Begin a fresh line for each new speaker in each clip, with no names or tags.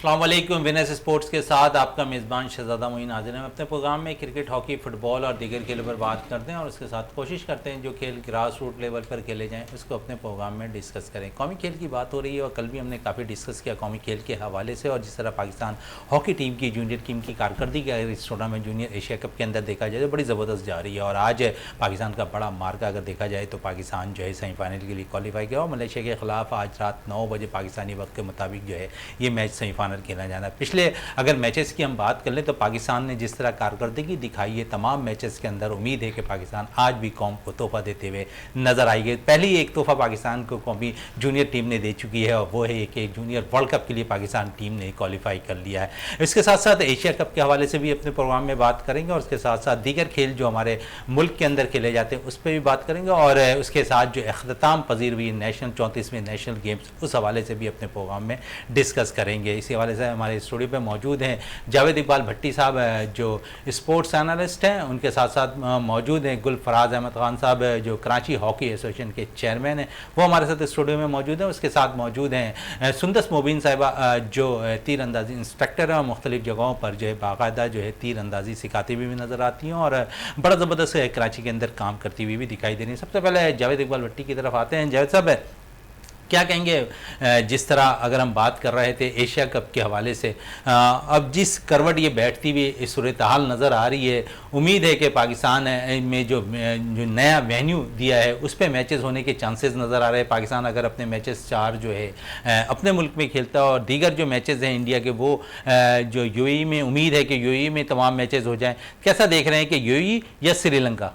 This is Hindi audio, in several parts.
अस्सलाम वालेकुम। विनर्स स्पोर्ट्स के साथ आपका मेज़बान शहजादा मोइन हाजिर है। हम अपने प्रोग्राम में क्रिकेट, हॉकी, फुटबॉल और दीगर खेलों पर बात करते हैं और उसके साथ कोशिश करते हैं जो खेल ग्रास रूट लेवल पर खेले जाएं उसको अपने प्रोग्राम में डिस्कस करें। कौमी खेल की बात हो रही है और कल भी हमने काफ़ी डिस्कस किया कौमी खेल के हवाले से, और जिस तरह पाकिस्तान हॉकी टीम की, जूनियर टीम की कारकर्दगी अगर इस टूर्नामेंट जूनियर एशिया कप के अंदर देखा जाए तो बड़ी ज़बरदस्त जा रही है। और आज पाकिस्तान का बड़ा मार्का अगर देखा जाए तो पाकिस्तान जो है सेमीफाइनल के लिए क्वालिफाई किया और मलेशिया के खिलाफ आज रात 9 बजे पाकिस्तानी वक्त के मुताबिक जो है ये मैच सेमीफाइनल खेला जाना है। पिछले अगर मैचेस की हम बात कर लें तो पाकिस्तान ने जिस तरह कारकर्दगी दिखाई है तमाम मैचेस के अंदर, उम्मीद है कि पाकिस्तान आज भी कौम को तोहफा देते हुए नजर आएगी। पहली एक तोहफा पाकिस्तान को कौमी जूनियर टीम ने दे चुकी है और वो है कि जूनियर वर्ल्ड कप के लिए पाकिस्तान टीम ने क्वालिफाई कर लिया है। इसके साथ साथ एशिया कप के हवाले से भी अपने प्रोग्राम में बात करेंगे और उसके साथ साथ दीगर खेल जो हमारे मुल्क के अंदर खेले जाते हैं उस पर भी बात करेंगे और उसके साथ जो अख्ताम पजीर हुई नेशनल 34वें नेशनल गेम्स उस हवाले से भी अपने प्रोग्राम में डिस्कस करेंगे। इसी हवाले से हमारे स्टूडियो पे मौजूद हैं जावेद इकबाल भट्टी साहब जो स्पोर्ट्स एनालिस्ट हैं, उनके साथ साथ मौजूद हैं गुलफराज अहमद खान साहब जो कराची हॉकी एसोसिएशन के चेयरमैन हैं, वो हमारे साथ स्टूडियो में मौजूद हैं। उसके साथ मौजूद हैं सुंदस मोबिन साहिबा जो तीर अंदाजी इंस्ट्रक्टर हैं और मुख्तलिफ जगहों पर जो है बाकायदा जो है तीर अंदाजी सिखाती हुई भी नज़र आती हैं और बड़ा ज़बरदस्त कराची के अंदर काम करती हुई भी दिखाई दे रही हैं। सबसे पहले जावेद इकबाल भट्टी की तरफ आते हैं। जावेद साहब, क्या कहेंगे जिस तरह अगर हम बात कर रहे थे एशिया कप के हवाले से, अब जिस करवट ये बैठती हुई सूरत हाल नज़र आ रही है, उम्मीद है कि पाकिस्तान में जो नया वेन्यू दिया है उस पर मैचेस होने के चांसेस नज़र आ रहे हैं। पाकिस्तान अगर अपने मैचेस 4 जो है अपने मुल्क में खेलता है और दीगर जो मैचेस हैं इंडिया के वो जो यूएई में, उम्मीद है कि यूएई में तमाम मैचेस हो जाएँ। कैसा देख रहे हैं कि यूएई या श्रीलंका?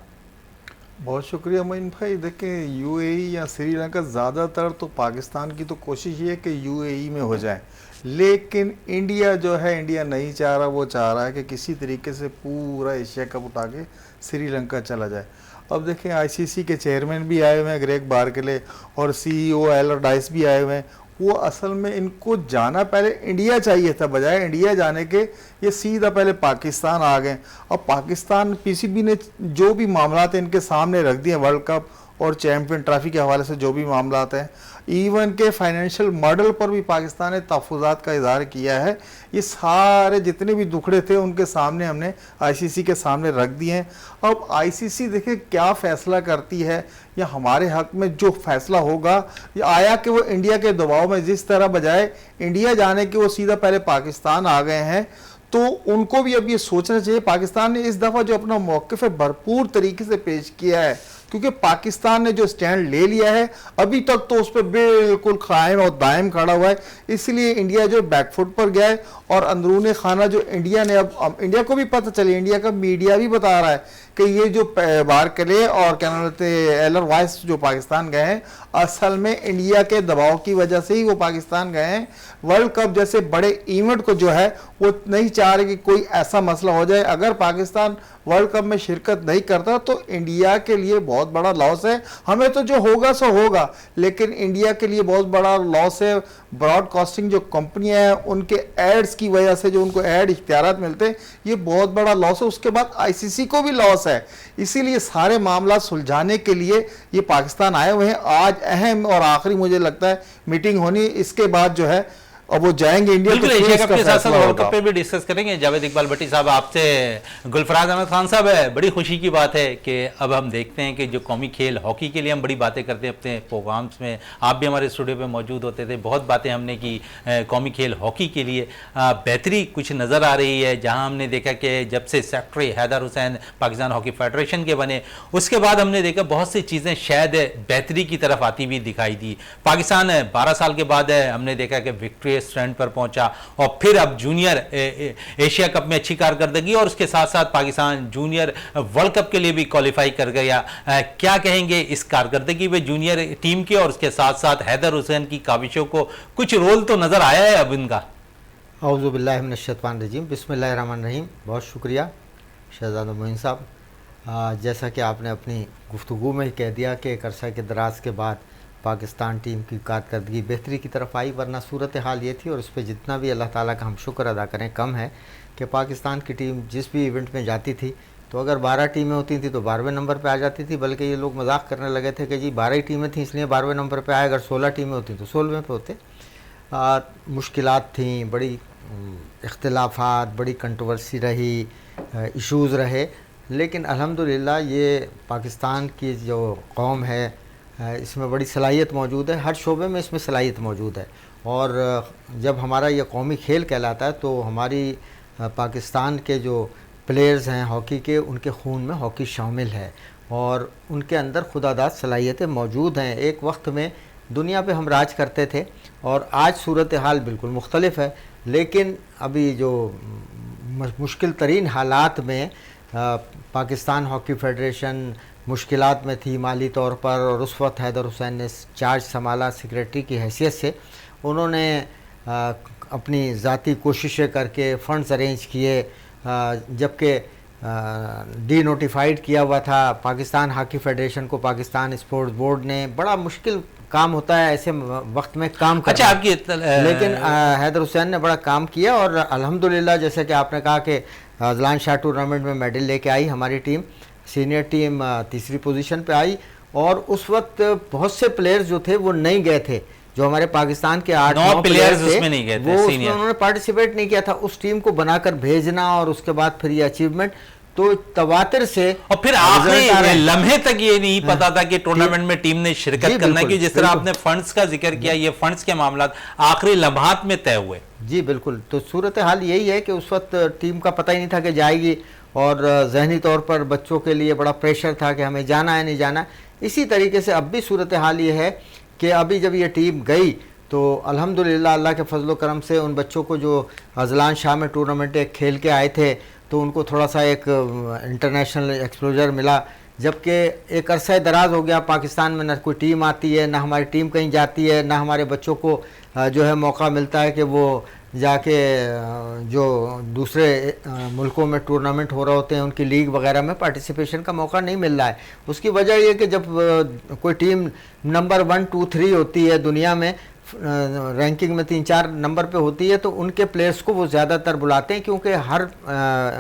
बहुत शुक्रिया मोइन भाई। देखें, यूएई या श्रीलंका, ज़्यादातर तो पाकिस्तान की तो कोशिश ये है कि यूएई में हो जाए, लेकिन इंडिया जो है, इंडिया नहीं चाह रहा। वो चाह रहा है कि किसी तरीके से पूरा एशिया कप उठा के श्रीलंका चला जाए। अब देखें, आईसीसी के चेयरमैन भी आए हुए हैं ग्रेग बार्कले और सीईओ एलरडाइस भी आए हुए हैं। वो असल में इनको जाना पहले इंडिया चाहिए था, बजाय इंडिया जाने के ये सीधा पहले पाकिस्तान आ गए। अब पाकिस्तान पीसीबी ने जो भी मामला इनके सामने रख दिए, वर्ल्ड कप और चैम्पियन ट्रॉफी के हवाले से जो भी मामला हैं, इवन के फाइनेंशियल मॉडल पर भी पाकिस्तान ने तहफ़्फ़ुज़ात का इज़हार किया है। ये सारे जितने भी दुखड़े थे उनके सामने हमने आईसीसी के सामने रख दिए हैं। अब आईसीसी देखिए क्या फ़ैसला करती है, या हमारे हक़ में जो फ़ैसला होगा, या आया कि वो इंडिया के दबाव में, जिस तरह बजाय इंडिया जाने के वो सीधा पहले पाकिस्तान आ गए हैं, तो उनको भी अब ये सोचना चाहिए। पाकिस्तान ने इस दफ़ा जो अपना मौक़िफ़ है भरपूर तरीके से पेश किया है, क्योंकि पाकिस्तान ने जो स्टैंड ले लिया है अभी तक तो उस पर बिल्कुल कायम और दायम खड़ा हुआ है। इसलिए इंडिया जो बैकफुट पर गया है और अंदरूनी खाना जो इंडिया ने, अब इंडिया को भी पता चले, इंडिया का मीडिया भी बता रहा है कि ये जो बार्कले और क्या नाम लेते एलरवाइस जो पाकिस्तान गए हैं, असल में इंडिया के दबाव की वजह से ही वो पाकिस्तान गए हैं। वर्ल्ड कप जैसे बड़े इवेंट को जो है वो नहीं चाह रहे कि कोई ऐसा मसला हो जाए। अगर पाकिस्तान वर्ल्ड कप में शिरकत नहीं करता तो इंडिया के लिए बहुत बड़ा लॉस है। हमें तो जो होगा सो होगा, लेकिन इंडिया के लिए बहुत बड़ा लॉस है। ब्रॉडकास्टिंग जो कंपनियां हैं उनके एड्स की वजह से जो उनको एड इख्तियारात मिलते हैं, ये बहुत बड़ा लॉस है। उसके बाद आईसीसी को भी लॉस है। इसीलिए सारे मामला सुलझाने के लिए ये पाकिस्तान आए हुए हैं। आज अहम और आखिरी मुझे लगता है मीटिंग होनी, इसके बाद जो है अब वो जाएंगे इंडिया।
बिल्कुल, एशिया कप के साथ साथ वर्ल्ड कप पे भी डिस्कस करेंगे। जावेद इकबाल भट्टी साहब, आपसे गुलफराज अहमद खान साहब, है बड़ी खुशी की बात है कि अब हम देखते हैं कि जो कौमी खेल हॉकी के लिए हम बड़ी बातें करते हैं अपने प्रोग्राम्स में, आप भी हमारे स्टूडियो पे मौजूद होते थे, बहुत बातें हमने की कौमी खेल हॉकी के लिए। बेहतरी कुछ नज़र आ रही है, जहाँ हमने देखा कि जब से secretary Haider Hussain Pakistan hockey federation के बने, उसके बाद हमने देखा बहुत सी चीज़ें शायद बेहतरी की तरफ आती हुई दिखाई दी। पाकिस्तान 12 साल के बाद हमने देखा कि विक्ट्री स्टैंड पर पहुंचा और फिर अब जूनियर एशिया कप में अच्छी कारकर्दगी और उसके साथ साथ पाकिस्तान जूनियर वर्ल्ड कप के लिए भी क्वालिफाई कर गया। क्या कहेंगे इस कारकर्दगी में जूनियर टीम के और उसके साथ साथ हैदर हुसैन की काविशों को कुछ रोल तो नजर आया है अब इनका?
औज़ु बिल्लाहि मिनश शैतानिर रजीम, बिस्मिल्लाहिर रहमानिर रहीम। बहुत शुक्रिया शहजादा मोइन साहब। जैसा कि आपने अपनी गुफ्तगू में ही कह दिया कि एक अरसा के दराज के बाद पाकिस्तान टीम की कारकर्दगी बेहतरी की तरफ आई, वरना सूरत हाल ये थी और उस पर जितना भी अल्लाह ताला का हम शुक्र अदा करें कम है कि पाकिस्तान की टीम जिस भी इवेंट में जाती थी तो अगर 12 टीमें होती थी तो 12वें नंबर पे आ जाती थी, बल्कि ये लोग मजाक करने लगे थे कि जी 12 ही टीमें थी इसलिए 12वें नंबर पे आए, अगर 16 टीमें होती तो 16वें पे होते। मुश्किलात थी, बड़ी इख्तिलाफ़ात, बड़ी कंट्रोवर्सी रही, इश्यूज़ रहे, लेकिन अल्हम्दुलिल्लाह ये पाकिस्तान की जो कौम है इसमें बड़ी सलाहियत मौजूद है, हर शोबे में इसमें सलाहियत मौजूद है। और जब हमारा ये कौमी खेल कहलाता है तो हमारी पाकिस्तान के जो प्लेयर्स हैं हॉकी के, उनके खून में हॉकी शामिल है और उनके अंदर खुदादाद सलाहियतें मौजूद हैं। एक वक्त में दुनिया पे हम राज करते थे और आज सूरत हाल बिल्कुल मुख्तलिफ है, लेकिन अभी जो मुश्किल तरीन हालात में पाकिस्तान हॉकी फेडरेशन मुश्किलात में थी माली तौर पर, और उस वक्त हैदर हुसैन ने चार्ज संभाला सेक्रेटरी की हैसियत से। उन्होंने अपनी ज़ाती कोशिशें करके फ़ंड्स अरेंज किए, जबकि डी नोटिफाइड किया हुआ था पाकिस्तान हॉकी फेडरेशन को पाकिस्तान स्पोर्ट्स बोर्ड ने। बड़ा मुश्किल काम होता है ऐसे वक्त में काम करना।
अच्छा, आपकी
लेकिन हैदर हुसैन ने बड़ा काम किया और अल्हम्दुलिल्लाह जैसे कि आपने कहा कि अजलान शाह टूर्नामेंट में मेडल लेके आई हमारी टीम, सीनियर टीम तीसरी पोजीशन पे आई। और उस वक्त बहुत से प्लेयर्स जो थे वो नहीं गए थे, जो हमारे पाकिस्तान के 8-9 प्लेयर्स थे
उसमें नहीं गए थे,
वो उसमें उन्होंने पार्टिसिपेट नहीं किया था। उस टीम को बनाकर भेजना और उसके बाद फिर ये अचीवमेंट, तो तवातिर से
और फिर आखिरी लम्हे तक ये नहीं पता था कि टूर्नामेंट में टीम ने शिरकत करना है, कि जिस तरह आपने फंड्स का जिक्र किया, ये फंड्स के मामला आखिरी लम्हात में तय हुए।
जी बिल्कुल, तो सूरत हाल यही है कि उस वक्त टीम का पता ही नहीं था कि जाएगी, और जहनी तौर पर बच्चों के लिए बड़ा प्रेशर था कि हमें जाना है नहीं जाना। इसी तरीके से अब भी सूरत हाल ये है कि अभी जब ये टीम गई तो अल्हम्दुलिल्लाह अल्लाह के फजल करम से उन बच्चों को जो अजलान शाह में टूर्नामेंट एक खेल के आए थे तो उनको थोड़ा सा एक इंटरनेशनल एक्सपोजर मिला। जबकि एक अरसा दराज हो गया पाकिस्तान में ना कोई टीम आती है, ना हमारी टीम कहीं जाती है, ना हमारे बच्चों को जो है मौका मिलता है कि वो जाके जो दूसरे मुल्कों में टूर्नामेंट हो रहे होते हैं उनकी लीग वगैरह में पार्टिसिपेशन का मौका नहीं मिल रहा है। उसकी वजह ये कि जब कोई टीम नंबर 1, 2, 3 होती है दुनिया में, रैंकिंग में 3-4 नंबर पे होती है, तो उनके प्लेयर्स को वो ज़्यादातर बुलाते हैं, क्योंकि हर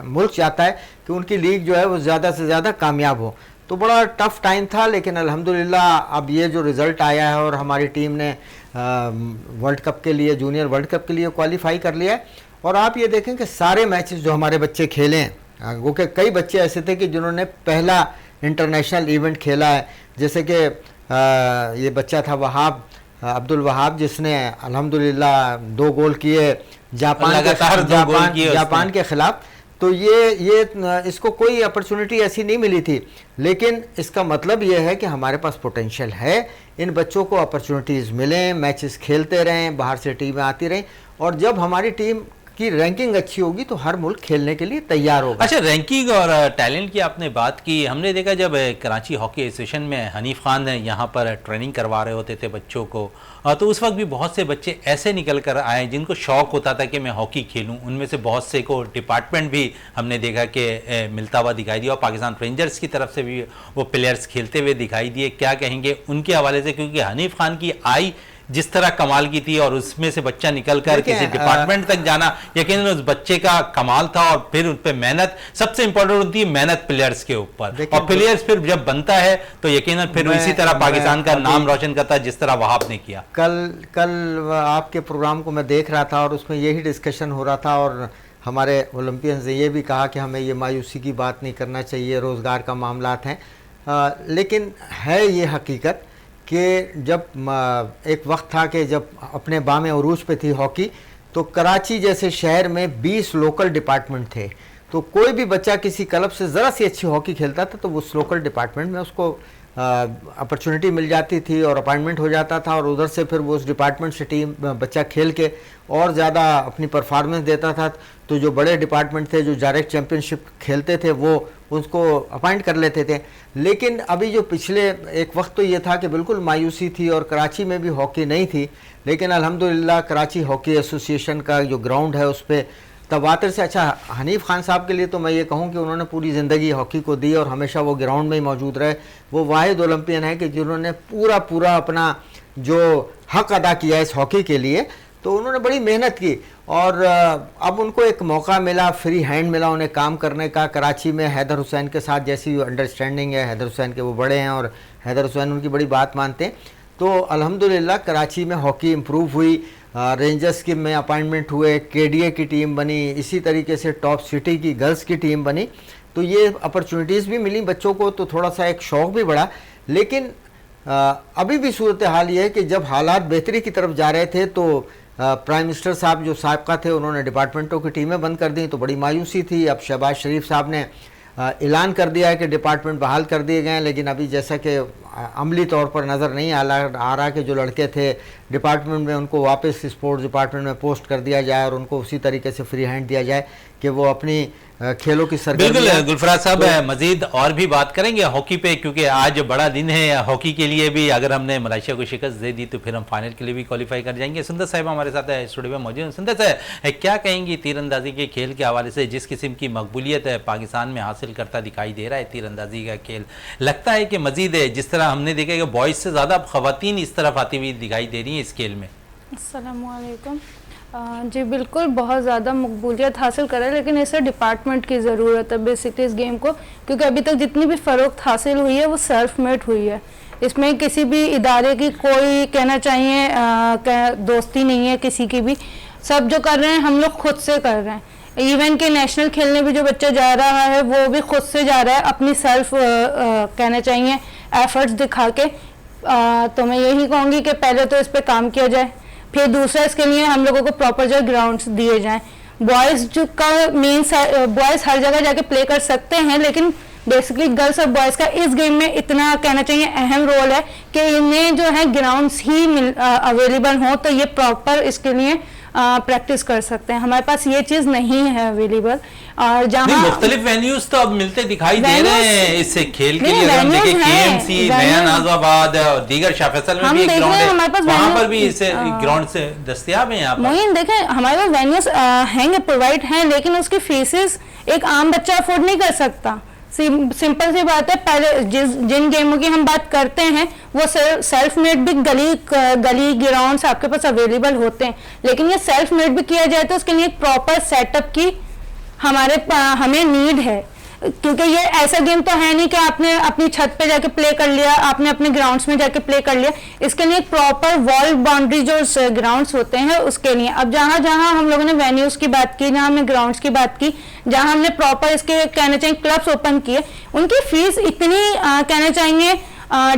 मुल्क चाहता है कि उनकी लीग जो है वो ज़्यादा से ज़्यादा कामयाब हो। तो बड़ा टफ टाइम था, लेकिन अल्हम्दुलिल्लाह अब ये जो रिज़ल्ट आया है और हमारी टीम ने वर्ल्ड कप के लिए, जूनियर वर्ल्ड कप के लिए क्वालिफाई कर लिया है। और आप ये देखें कि सारे मैचेस जो हमारे बच्चे खेले हैं, वो के कई बच्चे ऐसे थे कि जिन्होंने पहला इंटरनेशनल इवेंट खेला है, जैसे कि ये बच्चा था वहाब, अब्दुल वहाब, जिसने अल्हम्दुलिल्लाह 2 गोल किए जापान के खिलाफ। तो ये इसको कोई अपॉर्चुनिटी ऐसी नहीं मिली थी, लेकिन इसका मतलब ये है कि हमारे पास पोटेंशियल है। इन बच्चों को अपॉर्चुनिटीज़ मिलें, मैचेस खेलते रहें, बाहर से टीमें आती रहें, और जब हमारी टीम की रैंकिंग अच्छी होगी तो हर मुल्क खेलने के लिए तैयार होगा।
अच्छा, रैंकिंग और टैलेंट की आपने बात की। हमने देखा जब कराची हॉकी एसोसिएशन में हनीफ खान ने यहाँ पर ट्रेनिंग करवा रहे होते थे बच्चों को, तो उस वक्त भी बहुत से बच्चे ऐसे निकल कर आए जिनको शौक़ होता था कि मैं हॉकी खेलूं। उनमें से बहुत से को डिपार्टमेंट भी हमने देखा कि मिलता हुआ दिखाई दिया, और पाकिस्तान रेंजर्स की तरफ से भी वो प्लेयर्स खेलते हुए दिखाई दिए। क्या कहेंगे उनके हवाले से, क्योंकि हनीफ खान की आई जिस तरह कमाल की थी और उसमें से बच्चा निकलकर किसी डिपार्टमेंट तक जाना, यकीनन उस बच्चे का कमाल था। और फिर उन पर मेहनत सबसे इंपॉर्टेंट होती है, मेहनत प्लेयर्स के ऊपर, और प्लेयर्स फिर जब बनता है तो यकीनन फिर इसी तरह पाकिस्तान का नाम रोशन करता है जिस तरह वहाब ने किया।
कल आपके प्रोग्राम को मैं देख रहा था और उसमें यही डिस्कशन हो रहा था, और हमारे ओलंपियंस ने ये भी कहा कि हमें ये मायूसी की बात नहीं करना चाहिए, रोज़गार का मामलात हैं। लेकिन है ये हकीकत कि जब एक वक्त था कि जब अपने बामे उरूज पे थी हॉकी, तो कराची जैसे शहर में 20 लोकल डिपार्टमेंट थे। तो कोई भी बच्चा किसी क्लब से ज़रा सी अच्छी हॉकी खेलता था तो उस लोकल डिपार्टमेंट में उसको अपॉर्चुनिटी मिल जाती थी और अपॉइंटमेंट हो जाता था, और उधर से फिर वो उस डिपार्टमेंट से टीम बच्चा खेल के और ज़्यादा अपनी परफॉर्मेंस देता था। तो जो बड़े डिपार्टमेंट थे जो डायरेक्ट चैम्पियनशिप खेलते थे वो उसको अपॉइंट कर लेते थे। लेकिन अभी जो पिछले एक वक्त तो ये था कि बिल्कुल मायूसी थी और कराची में भी हॉकी नहीं थी, लेकिन अल्हम्दुलिल्लाह कराची हॉकी एसोसिएशन का जो ग्राउंड है उस पर तवातर से, अच्छा हनीफ खान साहब के लिए तो मैं ये कहूँ कि उन्होंने पूरी ज़िंदगी हॉकी को दी और हमेशा वो ग्राउंड में ही मौजूद रहे। वो वाहिद ओलंपियन है कि जिन्होंने पूरा अपना जो हक अदा किया इस हॉकी के लिए, तो उन्होंने बड़ी मेहनत की और अब उनको एक मौका मिला, फ्री हैंड मिला उन्हें काम करने का। कराची में हैदर हुसैन के साथ जैसी अंडरस्टैंडिंग है, हैदर हुसैन के वो बड़े हैं और हैदर हुसैन उनकी बड़ी बात मानते हैं, तो अल्हम्दुलिल्लाह कराची में हॉकी इम्प्रूव हुई, रेंजर्स की में अपॉइंटमेंट हुए, केडीए की टीम बनी, इसी तरीके से टॉप सिटी की गर्ल्स की टीम बनी। तो ये अपॉर्चुनिटीज़ भी मिली बच्चों को, तो थोड़ा सा एक शौक़ भी बढ़ा। लेकिन अभी भी सूरत हाल ये है कि जब हालात बेहतरी की तरफ जा रहे थे तो प्राइम मिनिस्टर साहब जो साबका थे उन्होंने डिपार्टमेंटों की टीमें बंद कर दी, तो बड़ी मायूसी थी। अब शहबाज शरीफ साहब ने ऐलान कर दिया है कि डिपार्टमेंट बहाल कर दिए गए हैं, लेकिन अभी जैसा कि अमली तौर पर नज़र नहीं आ रहा कि जो लड़के थे डिपार्टमेंट में उनको वापस स्पोर्ट्स डिपार्टमेंट में पोस्ट कर दिया जाए और उनको उसी तरीके से फ्री हैंड दिया जाए कि वो अपनी खेलों की सरगर्मी।
बिल्कुल गुलफराज साहब, मजीद और भी बात करेंगे हॉकी पे, क्योंकि आज बड़ा दिन है हॉकी के लिए भी। अगर हमने मलेशिया को शिकस्त दे दी तो फिर हम फाइनल के लिए भी क्वालिफाई कर जाएंगे। सुंदर साहब हमारे साथ स्टूडियो में मौजूद हैं। सुंदर साहब, क्या कहेंगी तीरंदाजी के खेल के हवाले से? जिस किस्म की मकबूलियत है पाकिस्तान में हासिल करता दिखाई दे रहा है तीरंदाजी का खेल, लगता है कि मजीद है? जिस तरह हमने देखा कि बॉयज़ से ज़्यादा ख़वातीन इस तरफ आती हुई दिखाई दे रही हैं इस खेल में।
अस्सलाम वालेकुम। जी बिल्कुल, बहुत ज़्यादा मकबूलियत हासिल करे, लेकिन इसे डिपार्टमेंट की ज़रूरत है बेसिकली इस गेम को, क्योंकि अभी तक जितनी भी फ़रोख्त हासिल हुई है वो सेल्फ मेड हुई है। इसमें किसी भी इदारे की कोई कहना चाहिए दोस्ती नहीं है किसी की भी। सब जो कर रहे हैं हम लोग खुद से कर रहे हैं। इवन के नेशनल खेलने भी जो बच्चा जा रहा है वो भी खुद से जा रहा है, अपनी सेल्फ कहना चाहिए एफर्ट्स दिखा के। तो मैं यही कहूँगी कि पहले तो इस पर काम किया जाए, फिर दूसरा इसके लिए हम लोगों को प्रॉपर जो ग्राउंड्स दिए जाएं। बॉयज़ जो का मेन बॉयज़ हर जगह जाके प्ले कर सकते हैं, लेकिन बेसिकली गर्ल्स और बॉयज़ का इस गेम में इतना कहना चाहिए अहम रोल है कि इन्हें जो है ग्राउंड्स ही अवेलेबल हों, तो ये प्रॉपर इसके लिए प्रैक्टिस कर सकते हैं। हमारे पास ये चीज़ नहीं है अवेलेबल। और जहाँ
मुख्तलिफ वेन्यूज तो अब मिलते दिखाई दे रहे हैं इस खेल के लिए। अगर हम देखें केएमसी, नया नाज़ाबाद और दीगर शाह फैसल में भी एक ग्राउंड है, वहाँ पर भी इसे ग्राउंड से दस्तयाब है। यहाँ पर
देखें हमारे पास वेन्यूज हैं, प्रोवाइड हैं, लेकिन उसकी फीसेस एक आम बच्चा अफोर्ड नहीं कर सकता। सिंपल सी बात है। पहले जिन गेमों की हम बात करते हैं वो सेल्फ मेड भी गली ग्राउंड्स आपके पास अवेलेबल होते हैं, लेकिन ये सेल्फ मेड भी किया जाए तो उसके लिए एक प्रॉपर सेटअप की हमें नीड है, क्योंकि ये ऐसा गेम तो है नहीं कि आपने अपनी छत पे जाके प्ले कर लिया, आपने अपने ग्राउंड्स में जाके प्ले कर लिया। इसके लिए एक प्रॉपर वॉल बाउंड्री जो ग्राउंड्स होते हैं उसके लिए। अब जहाँ जहाँ हम लोगों ने वेन्यूज की बात की, जहाँ हमने ग्राउंड्स की बात की, जहाँ हमने प्रॉपर इसके कहना चाहिए क्लब्स ओपन किए, उनकी फीस इतनी कहना चाहिए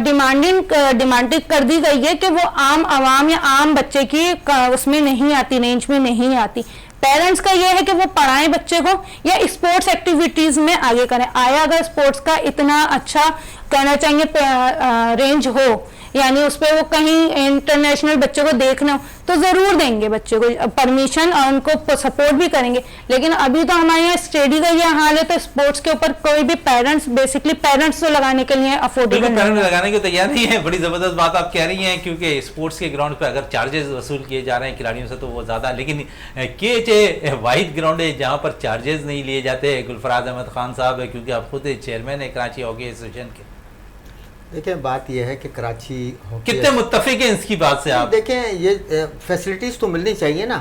डिमांडिंग कर दी गई है कि वो आम आवाम या आम बच्चे की उसमें नहीं आती, रेंज में नहीं आती। पेरेंट्स का ये है कि वो पढ़ाएं बच्चे को या स्पोर्ट्स एक्टिविटीज में आगे करें। आया अगर स्पोर्ट्स का इतना अच्छा कहना चाहिए रेंज हो, यानी उस पर वो कहीं इंटरनेशनल बच्चे को देखना हो, तो ज़रूर देंगे बच्चे को परमिशन और उनको सपोर्ट भी करेंगे। लेकिन अभी तो हमारे यहाँ स्टडी का ये हाल है, तो स्पोर्ट्स के ऊपर कोई भी पेरेंट्स बेसिकली पेरेंट्स तो लगाने के लिए अफोर्डेबल
पेरेंट्स लगाने की तैयार नहीं है। बड़ी ज़बरदस्त बात आप कह रही हैं, क्योंकि स्पोर्ट्स के ग्राउंड पर अगर चार्जेस वसूल किए जा रहे हैं खिलाड़ियों से तो वो ज़्यादा, लेकिन के वाहिद ग्राउंड है जहाँ पर चार्जेस नहीं लिए जाते। गुलफराज अहमद खान साहब है, क्योंकि आप खुद चेयरमैन है कराची हॉकी एसोसिएशन के।
देखिए बात यह है कि कराची
कितने मुत्तफिक हैं इसकी बात से आप?
देखें ये फैसिलिटीज़ तो मिलनी चाहिए ना।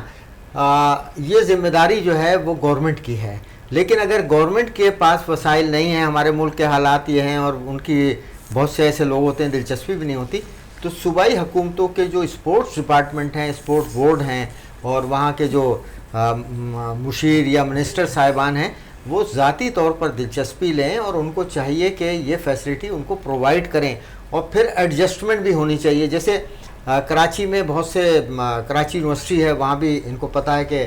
ये जिम्मेदारी जो है वो गवर्नमेंट की है, लेकिन अगर गवर्नमेंट के पास वसाइल नहीं हैं, हमारे मुल्क के हालात ये हैं और उनकी बहुत से ऐसे लोग होते हैं दिलचस्पी भी नहीं होती, तो सूबाई हुकूमतों के जो स्पोर्ट्स डिपार्टमेंट हैं, स्पोर्ट्स बोर्ड हैं और वहाँ के जो मुशीर या मिनिस्टर साहिबान हैं वो ज़ाती तौर पर दिलचस्पी लें और उनको चाहिए कि ये फैसिलिटी उनको प्रोवाइड करें। और फिर एडजस्टमेंट भी होनी चाहिए। जैसे कराची में बहुत से कराची यूनिवर्सिटी है, वहाँ भी इनको पता है कि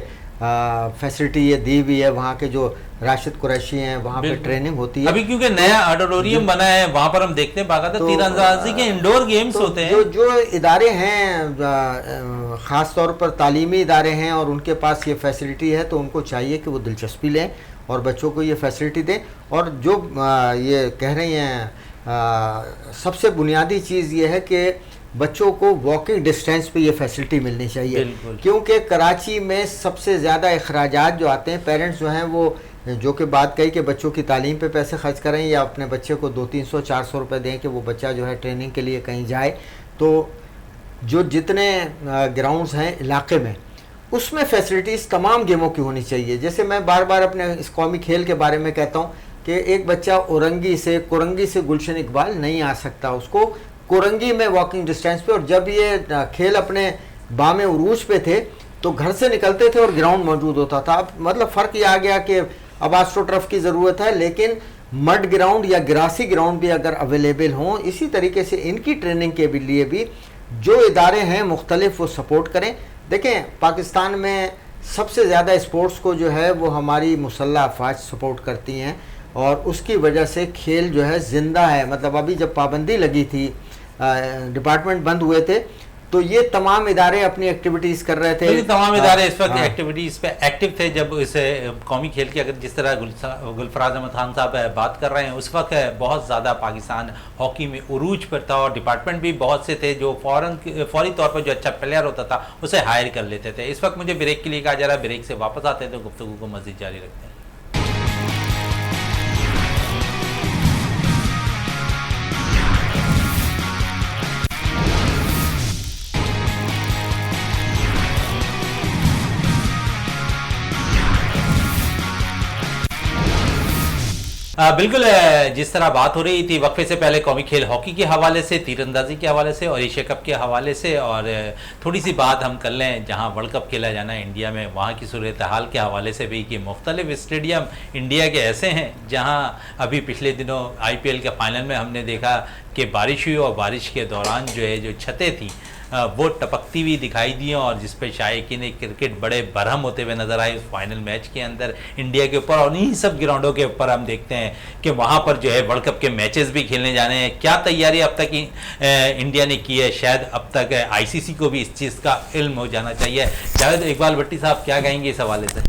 फैसिलिटी ये दी हुई है। वहाँ के जो राशिद कुरैशी हैं वहाँ पे ट्रेनिंग होती है।
अभी क्योंकि नया ऑडिटोरियम बना है वहाँ पर हम देखते हैं बाकायदा तीरंदाजी के इंडोर गेम्स होते हैं।
जो इदारे हैं ख़ास तौर पर तालीमी इदारे हैं और उनके पास ये फैसिलिटी है, तो उनको चाहिए कि वो दिलचस्पी लें और बच्चों को ये फैसिलिटी दें। और जो ये कह रही हैं सबसे बुनियादी चीज़ ये है कि बच्चों को वॉकिंग डिस्टेंस पे ये फैसिलिटी मिलनी चाहिए, क्योंकि कराची में सबसे ज़्यादा अखराजात जो आते हैं, पेरेंट्स जो हैं वो जो कि बात कही कि बच्चों की तालीम पे पैसे खर्च करें या अपने बच्चे को 200-300-400 रुपये दें कि वो बच्चा जो है ट्रेनिंग के लिए कहीं जाए, तो जो जितने ग्राउंड्स हैं इलाके में उसमें फैसिलिटीज़ तमाम गेमों की होनी चाहिए। जैसे मैं बार बार अपने इस कौमी खेल के बारे में कहता हूँ कि एक बच्चा कुरंगी से गुलशन इकबाल नहीं आ सकता, उसको कोरंगी में वॉकिंग डिस्टेंस पे, और जब ये खेल अपने बामे उरूज पे थे तो घर से निकलते थे और ग्राउंड मौजूद होता था। अब मतलब फ़र्क ये आ गया कि अब आस्ट्रोटर्फ की ज़रूरत है, लेकिन मड ग्राउंड या ग्रासी ग्राउंड भी अगर अवेलेबल हों, इसी तरीके से इनकी ट्रेनिंग के लिए भी जो इदारे हैं मुख्तलिफ वो सपोर्ट करें। देखें, पाकिस्तान में सबसे ज़्यादा स्पोर्ट्स को जो है वो हमारी मुसल्लह अफवाज सपोर्ट करती हैं, और उसकी वजह से खेल जो है ज़िंदा है। मतलब अभी जब पाबंदी लगी थी, डिपार्टमेंट बंद हुए थे, तो ये तमाम इदारे अपनी एक्टिविटीज़ कर रहे थे।
तमाम इदारे इस वक्त एक्टिविटीज़ पे एक्टिव थे जब इस कौमी खेल की, अगर जिस तरह गुलफराज अहमद खान साहब बात कर रहे हैं, उस वक्त बहुत ज़्यादा पाकिस्तान हॉकी में उरूज पर था और डिपार्टमेंट भी बहुत से थे जो फौरी तौर पर जो अच्छा प्लेयर होता था उसे हायर कर लेते थे। इस वक्त मुझे ब्रेक के लिए कहा जा रहा है, ब्रेक से वापस आते हैं तो गुफ्तगू को मज़ीद जारी रखते हैं। बिल्कुल, जिस तरह बात हो रही थी वक्फे से पहले कौमी खेल हॉकी के हवाले से, तीरंदाजी के हवाले से और एशिया कप के हवाले से, और थोड़ी सी बात हम कर लें जहां वर्ल्ड कप खेला जाना है इंडिया में, वहां की सूरत हाल के हवाले से भी कि मुख्तलिफ स्टेडियम इंडिया के ऐसे हैं जहां अभी पिछले दिनों IPL के फाइनल में हमने देखा कि बारिश हुई और बारिश के दौरान जो है जो छतें थी वो टपकती हुई दिखाई दी, और जिस पे शायकीन क्रिकेट बड़े बरहम होते हुए नजर आए उस फाइनल मैच के अंदर इंडिया के ऊपर। और इन्हीं सब ग्राउंडों के ऊपर हम देखते हैं कि वहाँ पर जो है वर्ल्ड कप के मैचेस भी खेलने जाने हैं। क्या तैयारी अब तक इंडिया ने की है? शायद अब तक ICC को भी इस चीज़ का इल्म हो जाना चाहिए। जावेद इकबाल भट्टी साहब क्या कहेंगे इस हवाले से?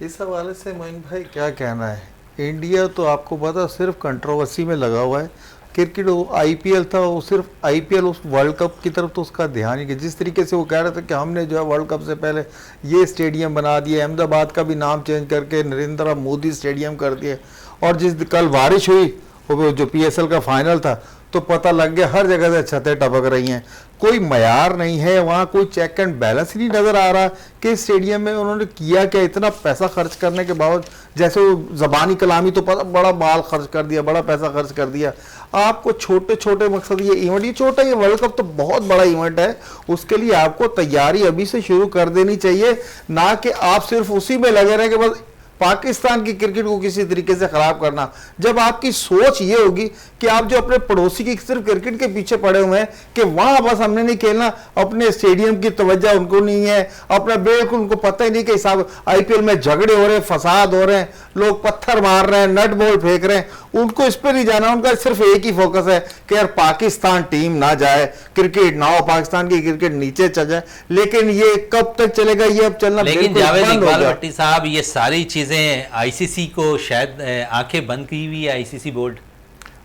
इस हवाले से मोइन भाई क्या कहना है, इंडिया तो आपको पता सिर्फ कंट्रोवर्सी में लगा हुआ है। क्रिकेट IPL था, वो सिर्फ IPL उस वर्ल्ड कप की तरफ तो उसका ध्यान ही नहीं। जिस तरीके से वो कह रहे थे कि हमने जो है वर्ल्ड कप से पहले ये स्टेडियम बना दिया, अहमदाबाद का भी नाम चेंज करके नरेंद्र मोदी स्टेडियम कर दिया, और जिस कल बारिश हुई वो जो PSL का फाइनल था तो पता लग गया हर जगह से छतें टपक रही हैं। कोई मयार नहीं है वहाँ, कोई चेक एंड बैलेंस ही नहीं नज़र आ रहा कि स्टेडियम में उन्होंने किया क्या। इतना पैसा खर्च करने के बावजूद, जैसे वो ज़बानी कलामी तो पता बड़ा माल खर्च कर दिया, बड़ा पैसा खर्च कर दिया। आपको छोटे छोटे मकसद, ये इवेंट ये छोटा, ये वर्ल्ड कप तो बहुत बड़ा इवेंट है, उसके लिए आपको तैयारी अभी से शुरू कर देनी चाहिए, ना कि आप सिर्फ उसी में लगे रहें कि बस पाकिस्तान की क्रिकेट को किसी तरीके से खराब करना। जब आपकी सोच ये होगी कि आप जो अपने पड़ोसी की सिर्फ क्रिकेट के पीछे पड़े हुए हैं कि वहां बस हमने नहीं खेलना, अपने स्टेडियम की तवज्जो उनको नहीं है, अपना बिल्कुल उनको पता ही नहीं कि साहब IPL में झगड़े हो रहे हैं, फसाद हो रहे हैं, लोग पत्थर मार रहे हैं, नट बॉल फेंक रहे हैं, उनको इस पर नहीं जाना। उनका सिर्फ एक ही फोकस है कि यार पाकिस्तान टीम ना जाए, क्रिकेट ना हो, पाकिस्तान की क्रिकेट नीचे चल जाए। लेकिन ये कब तक चलेगा? ये अब चलना
लेकिन जावेद इकबाल भट्टी साहब, ये सारी चीजें ICC को शायद आंखें बंद की हुई है ICC बोर्ड।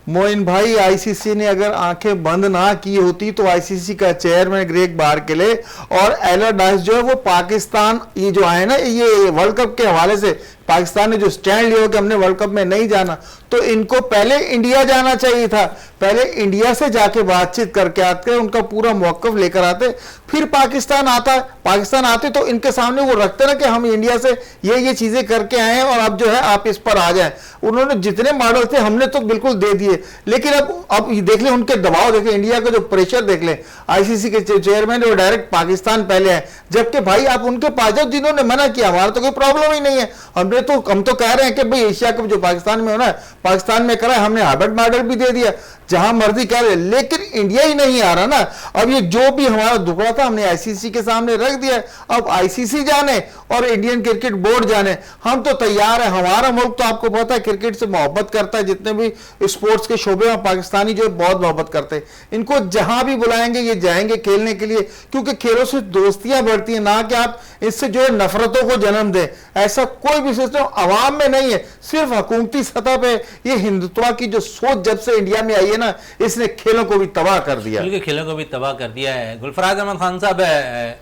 मोइन भाई, ICC ने अगर आंखें बंद ना की होती तो ICC का चेयरमैन ग्रेग बार्कले और एलरडाइस जो है वो पाकिस्तान ये जो आए ना, ये वर्ल्ड कप के हवाले से पाकिस्तान ने जो स्टैंड लिया कि हमने वर्ल्ड कप में नहीं जाना, तो इनको पहले इंडिया जाना चाहिए था। पहले इंडिया से जाके बातचीत करके आते, उनका पूरा मौकफ लेकर आते, फिर पाकिस्तान आता। पाकिस्तान आते तो इनके सामने वो रखते ना कि हम इंडिया से ये चीजें करके आए हैं और अब जो है आप इस पर आ जाएं। उन्होंने जितने मॉडल थे हमने तो बिल्कुल दे दिए, लेकिन अब देख ले उनके दबाव देख ले, इंडिया का जो प्रेशर देख ले। ICC के चेयरमैन वो डायरेक्ट पाकिस्तान पहले है, जबकि भाई आप उनके पास जाओ जिन्होंने मना किया, हमारा तो कोई प्रॉब्लम ही नहीं है। हम तो कह रहे हैं कि भाई एशिया कप जो पाकिस्तान में होना है, पाकिस्तान में करा, हमने हार्वर्ड मॉडल भी दे दिया, जहां मर्जी कह रहे, लेकिन इंडिया ही नहीं आ रहा ना। अब ये जो भी हमारा दुखड़ा था हमने ICC के सामने रख दिया। अब ICC जाने और इंडियन क्रिकेट बोर्ड जाने, हम तो तैयार है। हमारा मुल्क तो आपको पता है क्रिकेट से मोहब्बत करता है, जितने भी स्पोर्ट्स के शोबे में पाकिस्तानी जो बहुत मोहब्बत करते हैं। इनको जहां भी बुलाएंगे ये जाएंगे खेलने के लिए, क्योंकि खेलों से दोस्तियां बढ़ती हैं, ना कि आप इससे जो है नफरतों को जन्म दें। ऐसा कोई भी सिस्टम अवाम में नहीं है, सिर्फ हुकूमती सतह पे ये हिंदुत्व की जो सोच जब से इंडिया में आई है ना, इसने खेलों को भी तबाह कर दिया।
खेलों को भी तबाह कर दिया है। गुलफराज अहमद खान साहब,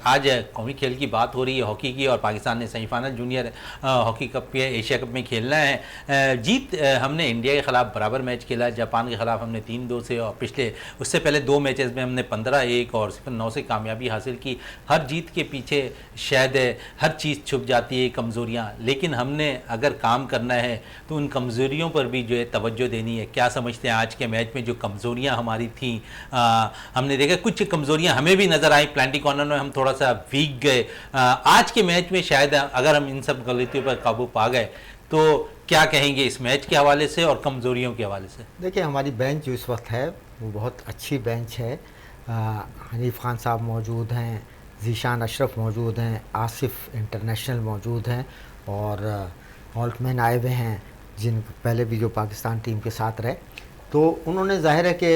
आज कौमी खेल की बात हो रही है हॉकी की, और पाकिस्तान ने सेमीफाइनल जूनियर हॉकी कप के एशिया कप में खेलना है। जीत हमने इंडिया के खिलाफ बराबर मैच खेला, जापान के खिलाफ हमने 3-2 से, और पिछले उससे पहले 2 मैचेस में हमने 15-1 और 0-9 से कामयाबी हासिल की। हर जीत के पीछे शायद हर चीज़ छुप जाती है, कमज़ोरियाँ, लेकिन हमने हमने अगर काम करना है तो उन कमज़ोरियों पर भी जो है तवज्जो देनी है। क्या समझते हैं आज के मैच में जो कमज़ोरियां हमारी थी, हमने देखा कुछ कमज़ोरियां हमें भी नज़र आई, प्लांटी कॉर्नर में हम थोड़ा सा वीक गए। आज के मैच में शायद अगर हम इन सब गलतियों पर काबू पा गए तो क्या कहेंगे इस मैच के हवाले से और कमज़ोरियों के हवाले से?
देखिए, हमारी बेंच जो इस वक्त है वो बहुत अच्छी बेंच है। हनीफ खान साहब मौजूद हैं, ज़ीशान अशरफ मौजूद हैं, आसिफ इंटरनेशनल मौजूद हैं और ऑल्टमैन आए हुए हैं जिन पहले भी जो पाकिस्तान टीम के साथ रहे। तो उन्होंने ज़ाहिर है कि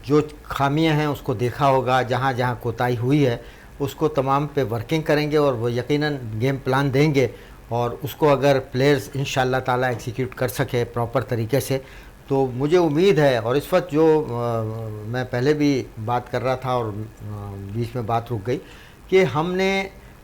जो खामियां हैं उसको देखा होगा, जहां जहां कोताही हुई है उसको तमाम पे वर्किंग करेंगे और वो यकीनन गेम प्लान देंगे और उसको अगर प्लेयर्स इंशाअल्लाह ताला एग्जीक्यूट कर सके प्रॉपर तरीके से तो मुझे उम्मीद है। और इस वक्त जो मैं पहले भी बात कर रहा था और बीच में बात रुक गई कि हमने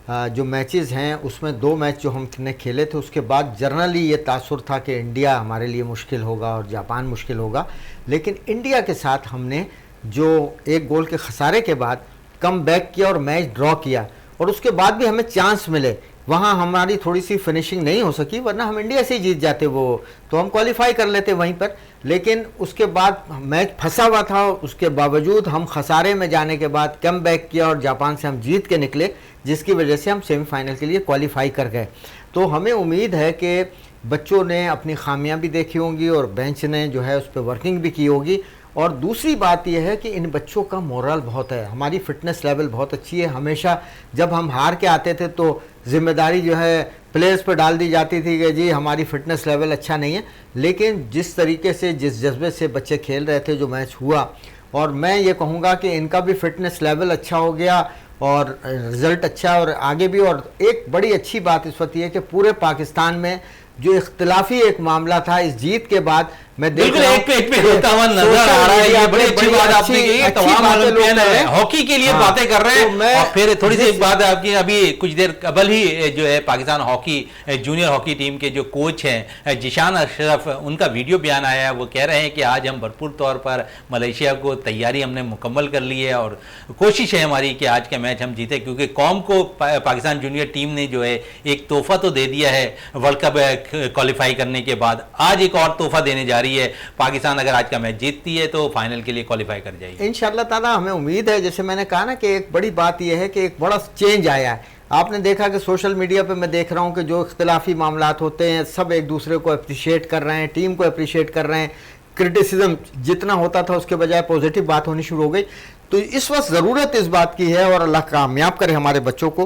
जो मैचेस हैं उसमें 2 मैच जो हमने खेले थे उसके बाद जनरली ये तासुर था कि इंडिया हमारे लिए मुश्किल होगा और जापान मुश्किल होगा, लेकिन इंडिया के साथ हमने जो 1 गोल के खसारे के बाद कम बैक किया और मैच ड्रॉ किया और उसके बाद भी हमें चांस मिले। वहाँ हमारी थोड़ी सी फिनिशिंग नहीं हो सकी, वरना हम इंडिया से ही जीत जाते, वो तो हम क्वालिफाई कर लेते वहीं पर। लेकिन उसके बाद मैच फंसा हुआ था, उसके बावजूद हम खसारे में जाने के बाद कम बैक किया और जापान से हम जीत के निकले, जिसकी वजह से हम सेमीफाइनल के लिए क्वालिफाई कर गए। तो हमें उम्मीद है कि बच्चों ने अपनी खामियां भी देखी होंगी और बेंच ने जो है उस पर वर्किंग भी की होगी। और दूसरी बात यह है कि इन बच्चों का मोरल बहुत है, हमारी फिटनेस लेवल बहुत अच्छी है। हमेशा जब हम हार के आते थे तो जिम्मेदारी जो है प्लेयर्स पर डाल दी जाती थी कि जी हमारी फिटनेस लेवल अच्छा नहीं है, लेकिन जिस तरीके से जिस जज्बे से बच्चे खेल रहे थे जो मैच हुआ, और मैं ये कहूँगा कि इनका भी फिटनेस लेवल अच्छा हो गया और रिज़ल्ट अच्छा और आगे भी। और एक बड़ी अच्छी बात इस वक्त ये है कि पूरे पाकिस्तान में जो इख्तिलाफी एक मामला था इस जीत के बाद मैं देख रहा हूं
एक होता हुआ नजर आ रहा है। ये बड़ी अच्छी बात आपने कही, तमाम ओलंपियन हॉकी के लिए बातें कर रहे हैं। और फिर थोड़ी सी एक बात आपकी, अभी कुछ देर कबल ही जो है Pakistan hockey junior hockey team के जो कोच हैं ज़ीशान अशरफ, उनका वीडियो बयान आया है। वो कह रहे हैं कि आज हम भरपूर तौर पर मलेशिया को तैयारी हमने मुकम्मल कर ली है और कोशिश है हमारी कि आज का मैच हम जीते, क्योंकि कौम को पाकिस्तान जूनियर टीम ने जो है एक तोहफा तो दे दिया है वर्ल्ड कप क्वालिफाई करने के बाद, आज एक और तोहफा देने जा रही है। पाकिस्तान अगर आज का मैच जीतती है तो फाइनल के लिए क्वालिफाई कर जाएगी
इंशाअल्लाह ताला। हमें उम्मीद है, जैसे मैंने कहा ना कि एक बड़ी बात यह है कि एक बड़ा चेंज आया है। आपने देखा कि सोशल मीडिया पे मैं देख रहा हूं कि जो इख्तिलाफी मामलात होते हैं सब एक दूसरे को अप्रिशिएट कर रहे हैं, टीम को अप्रिशिएट कर रहे हैं। क्रिटिसिज्म जितना होता था उसके बजाय पॉजिटिव बात होनी शुरू हो गई। तो इस वक्त ज़रूरत इस बात की है और अल्लाह कामयाब करे हमारे बच्चों को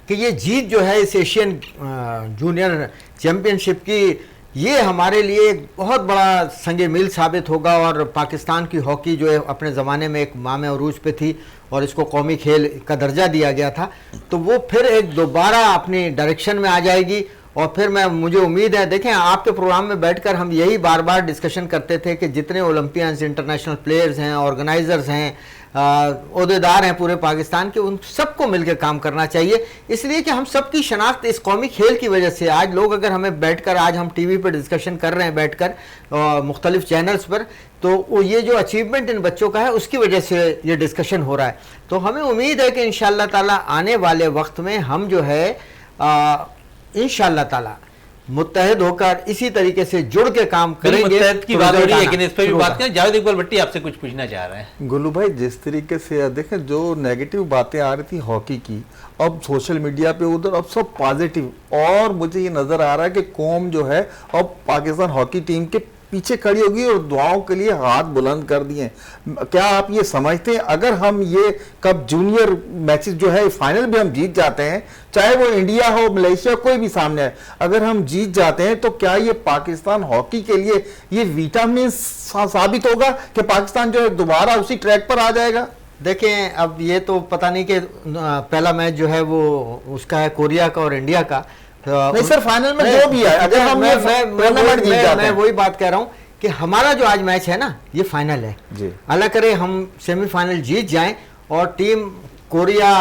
कि ये जीत जो है इस एशियन जूनियर चैम्पियनशिप की, ये हमारे लिए एक बहुत बड़ा संगे मील साबित होगा। और पाकिस्तान की हॉकी जो है अपने ज़माने में एक मामे अरूज पे थी और इसको कौमी खेल का दर्जा दिया गया था, तो वो फिर एक दोबारा अपनी डायरेक्शन में आ जाएगी। और फिर मुझे उम्मीद है, देखें आपके प्रोग्राम में बैठकर हम यही बार बार डिस्कशन करते थे कि जितने ओलंपियंस, इंटरनेशनल प्लेयर्स हैं, ऑर्गेनाइजर्स हैं, ओहदेदार हैं पूरे पाकिस्तान के, उन सबको मिलकर काम करना चाहिए। इसलिए कि हम सबकी शनाख्त इस कौमी खेल की वजह से आज लोग अगर हमें बैठकर, आज हम टीवी पर डिस्कशन कर रहे हैं बैठकर मुख्तलिफ चैनल्स पर, तो ये जो अचीवमेंट इन बच्चों का है उसकी वजह से ये डिस्कशन हो रहा है। तो हमें उम्मीद है कि इंशाअल्लाह ताला आने वाले वक्त में हम जो है इंशाअल्लाह ताला मुत्तहिद होकर इसी तरीके से जुड़ के काम करेंगे।
मुत्तहिद की बात हो रही है, लेकिन इस पर भी बात करें। जावेद इकबाल भट्टी आपसे कुछ पूछना चाह रहे हैं।
गुल्लू भाई, जिस तरीके से देखें जो नेगेटिव बातें आ रही थी हॉकी की, अब सोशल मीडिया पे उधर अब सब पॉजिटिव, और मुझे ये नजर आ रहा है कि कौम जो है अब पाकिस्तान हॉकी टीम के पीछे खड़ी होगी और दुआओं के लिए हाथ बुलंद कर दिए। क्या आप ये समझते हैं अगर हम ये कप जूनियर मैचेस जो है फाइनल भी हम जीत जाते हैं, चाहे वो इंडिया हो, मलेशिया, कोई भी सामने है, अगर हम जीत जाते हैं तो क्या ये पाकिस्तान हॉकी के लिए ये विटामिन साबित होगा कि पाकिस्तान जो है दोबारा उसी ट्रैक पर आ जाएगा?
देखें, अब ये तो पता नहीं कि पहला मैच जो है वो उसका है कोरिया का और इंडिया का,
नहीं सर, फाइनल में जो भी है, अगर हम
मैं वही बात कह रहा हूं कि हमारा जो आज मैच है ना ये फाइनल है जी। अल्लाह करे हम सेमीफाइनल जीत जाएं और टीम कोरिया,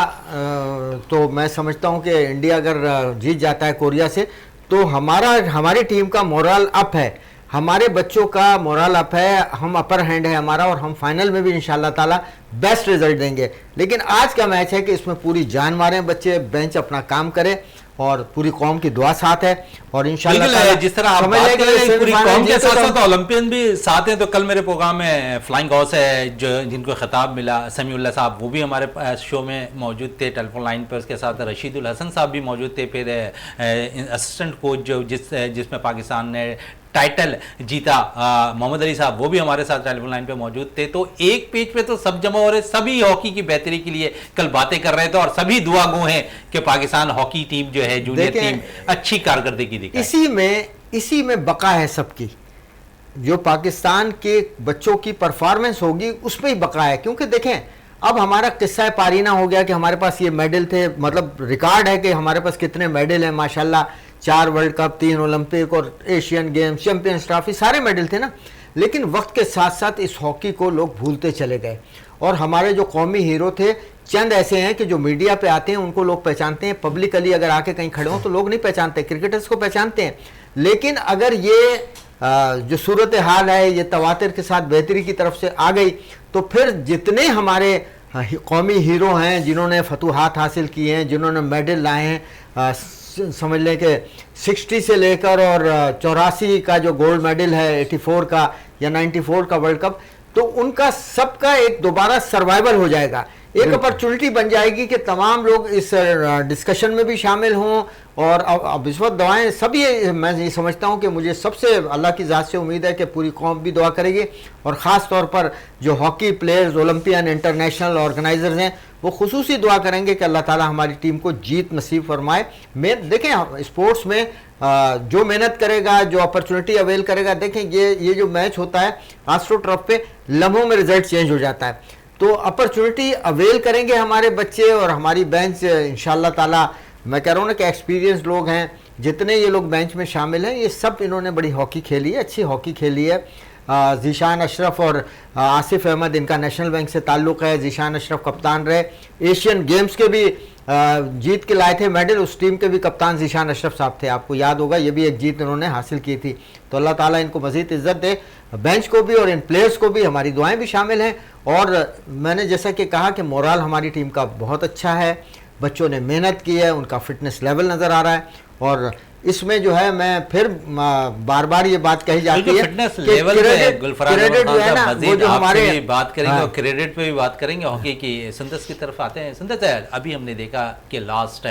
तो मैं समझता हूं कि इंडिया अगर जीत जाता है कोरिया से तो हमारी टीम का मोरल अप है, हमारे बच्चों का मोरल अप है, हम अपर हैंड है हमारा और हम फाइनल में भी इंशाल्लाह ताला बेस्ट रिजल्ट देंगे। लेकिन आज का मैच है कि इसमें पूरी जान मारें बच्चे, बेंच अपना काम करे और पूरी कौम की दुआ साथ है और इंशाल्लाह
बिल्कुल जिस तरह आप बात कर रहे हैं पूरी कौम के साथ साथ ओलंपियन भी साथ हैं। तो कल मेरे प्रोग्राम में फ्लाइंग हॉर्स है जो जिनको खिताब मिला, समीउल्लाह साहब वो भी हमारे शो में मौजूद थे टेलीफोन लाइन पर। उसके साथ रशीदुल हसन साहब भी मौजूद थे। फिर असिस्टेंट कोच जो जिसमें पाकिस्तान ने टाइटल जीता मोहम्मद अली साहब वो भी हमारे साथ टेलीफोन लाइन पे मौजूद थे। तो एक पेज पे तो सब जमा हो रहे, सभी हॉकी की बेहतरी के लिए कल बातें कर रहे थे और सभी दुआ गो हैं कि पाकिस्तान हॉकी टीम जो है जूनियर टीम अच्छी कारकर्दगी दिखाए।
इसी में बका है सबकी। जो पाकिस्तान के बच्चों की परफॉर्मेंस होगी उसमें ही बका है, क्योंकि देखें अब हमारा किस्सा पारीना हो गया कि हमारे पास ये मेडल थे, मतलब रिकॉर्ड है कि हमारे पास कितने मेडल हैं माशाल्लाह, 4 वर्ल्ड कप, 3 ओलंपिक और एशियन गेम्स, चैंपियंस ट्रॉफी, सारे मेडल थे ना। लेकिन वक्त के साथ साथ इस हॉकी को लोग भूलते चले गए और हमारे जो कौमी हीरो थे चंद ऐसे हैं कि जो मीडिया पे आते हैं उनको लोग पहचानते हैं, पब्लिकली अगर आके कहीं खड़े हों तो लोग नहीं पहचानते, क्रिकेटर्स को पहचानते हैं। लेकिन अगर ये जो सूरत हाल है ये तवातिर के साथ बेहतरी की तरफ से आ गई तो फिर जितने हमारे कौमी हीरो हैं जिन्होंने फतूहात हासिल किए हैं, जिन्होंने मेडल लाए हैं, समझ लें कि 60 से लेकर और 84 का जो गोल्ड मेडल है, 84 का या 94 का वर्ल्ड कप, तो उनका सबका एक दोबारा सर्वाइवल हो जाएगा। एक अपॉर्चुनिटी बन जाएगी कि तमाम लोग इस डिस्कशन में भी शामिल हों। और अब इस वक्त दुआएं सभी, मैं ये समझता हूं कि मुझे सबसे अल्लाह की ज़ात से उम्मीद है कि पूरी कौम भी दुआ करेगी और ख़ास तौर पर जो hockey players, Olympian, international organizers हैं वो खुसूसी दुआ करेंगे कि अल्लाह ताला हमारी टीम को जीत नसीब फरमाए। देखें स्पोर्ट्स में जो मेहनत करेगा, जो अपॉर्चुनिटी अवेल करेगा, देखें ये जो मैच होता है आस्ट्रो ट्रॉफ पे लम्हों में रिजल्ट चेंज हो जाता है। तो अपॉर्चुनिटी अवेल करेंगे हमारे बच्चे और हमारी बेंच इंशाल्लाह ताला। मैं कह रहा हूँ ना कि एक्सपीरियंस लोग हैं, जितने ये लोग बेंच में शामिल हैं ये सब इन्होंने बड़ी हॉकी खेली है, अच्छी हॉकी खेली है। ज़ीशान अशरफ और आसिफ अहमद इनका नेशनल बैंक से ताल्लुक़ है। ज़ीशान अशरफ कप्तान रहे, एशियन गेम्स के भी जीत के लाए थे मेडल, उस टीम के भी कप्तान ज़ीशान अशरफ साहब थे, आपको याद होगा, ये भी एक जीत इन्होंने हासिल की थी। तो अल्लाह ताला इनको मज़ीद इज़्ज़त दे, बेंच को भी और इन प्लेयर्स को भी, हमारी दुआएं भी शामिल हैं। और मैंने जैसा कि कहा कि मोरल हमारी टीम का बहुत अच्छा है, बच्चों ने मेहनत की है, उनका फिटनेस लेवल नज़र आ रहा है। और इसमें जो है मैं फिर बार बार ये बात कही जाती है
फिटनेस लेवल पे क्रेडिट जो है ना वो जो हमारे बात करेंगे और क्रेडिट पे भी बात करेंगे। हॉकी की सुंदस की तरफ आते हैं। सुंदस अभी हमने देखा कि लास्ट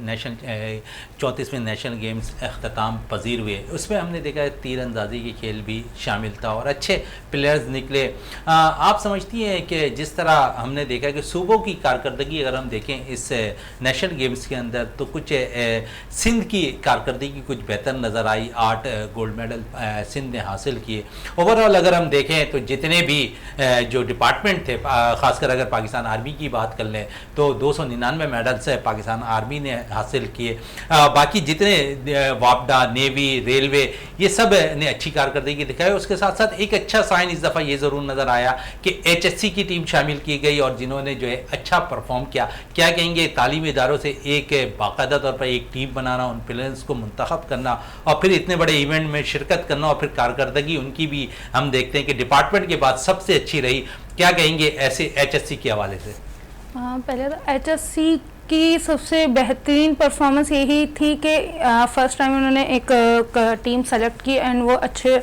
नेशनल 34वें नेशनल गेम्स अख्ताम पजीर हुए, उसमें हमने देखा तीरंदाजी की खेल भी शामिल था और अच्छे प्लेयर्स निकले। आप समझती हैं कि जिस तरह हमने देखा कि सूबों की कारकर्दगी अगर हम देखें इस नेशनल गेम्स के अंदर तो कुछ सिंध की कारकर्दगी कुछ बेहतर नज़र आई, 8 गोल्ड मेडल सिंध ने हासिल किए। ओवरऑल अगर हम देखें तो जितने भी जो डिपार्टमेंट थे, खासकर अगर पाकिस्तान आर्मी की बात कर लें तो 299 मेडल्स पाकिस्तान आर्मी ने हासिल किए। बाकी जितने वापडा, नेवी, रेलवे, ये सब ने अच्छी कारकर्दगी दिखाई। उसके साथ साथ एक अच्छा साइन इस दफ़ा ये ज़रूर नज़र आया कि HSC की टीम शामिल की गई और जिन्होंने जो है अच्छा परफॉर्म किया। क्या कहेंगे, तालीमी इदारों से एक बाकायदा तौर पर एक टीम बनाना, उन प्लेयर्स को मुंतखब करना और फिर इतने बड़े इवेंट में शिरकत करना और फिर कारकर्दगी उनकी भी हम देखते हैं कि डिपार्टमेंट के बाद सबसे अच्छी रही। क्या कहेंगे ऐसे HSC के हवाले से?
पहले तो HSC की सबसे बेहतरीन परफॉर्मेंस यही थी कि फर्स्ट टाइम उन्होंने एक टीम सेलेक्ट की एंड वो अच्छे